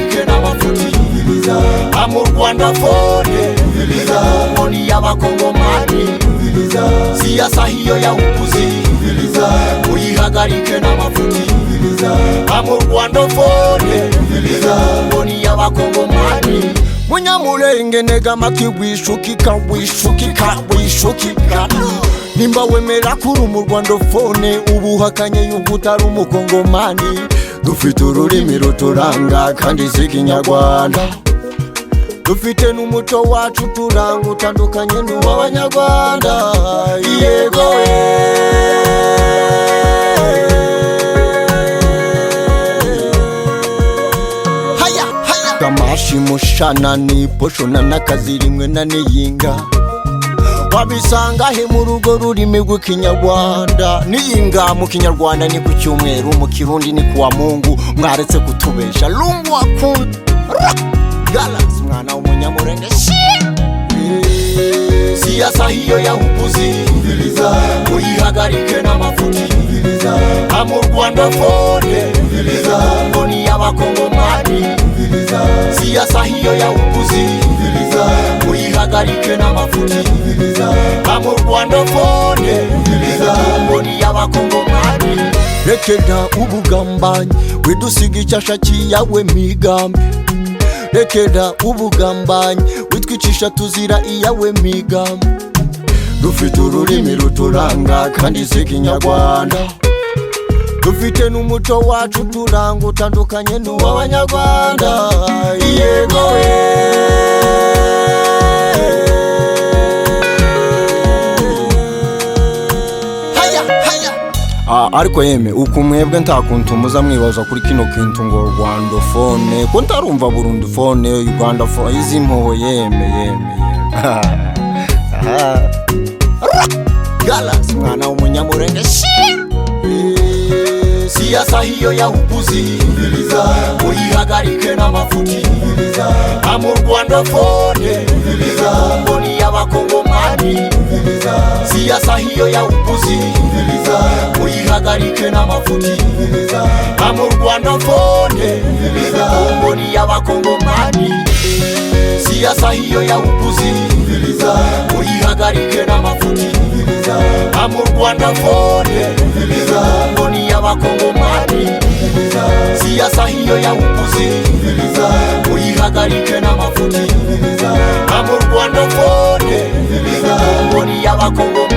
uyihagarike n'amafuti amu Rwandophone ngoni y'abakongomani siasa hiyo ya upuzi uyihagarike n'amafuti amu Rwandophone ngoni y'abakongomani munyamurenge nega maki wishukika nimba wemera kuri mu Rwandophone ubuhakanye y'ubutari umukongomani dufite ururimi ruturanga kandi z'ikinyarwanda dufite n'umuco wacu turanga utandukanye n'uw'abanyarwanda yego kamashi mushana ni poshona n'akazi rimwe na niyinga wabisanga he mu rugo rurimi rw'ikinyarwanda niyinga mu kinyarwanda ni ku cyumweru mu kirundi ni kuwa Mungu mwaretse kutubesha lungu wakunda Gallas mwana w'umunyamurenge siasa hiyo ya upuzi uyihagarike n'amafuti amu Rwandophone ngoni y'abakongomani siasa hiyo ya upuzi uyihagarike n'amafuti amu Rwandophone ngoni y'abakongomani rekera ubugambanyi widusiga icyasha kiyawe migambi rekera ubugambanyi witwicisha tuzira iyawe migambi dufite ururimi ruturanga kandi z'ikinyarwanda dufite n'umuco wacu turanga utandukanye n'uw'abanyarwanda yego ariko yeme uko mwebwe ntakuntu muza mwibaza kuri kino kintu ngo Rwandophone ko ntarumva Burundophone Rwandophone izi mpoho yeme Gallas mwana w'umunyamurenge siasa hiyo ya upuzi uyihagarike n'amafuti amu Rwandophone ngoni y'abakongomani siasa hiyo ya upuzi uyihagarike n'amafuti amu Rwandophone ngoni y'abakongomani siasa hiyo ya upuzi uyihagarike n'amafuti amu Rwandophone ngoni y'abakongomani siasa hiyo ya upuzi uyihagarike n'amafuti amu Rwandophone ngoni y'abakongomani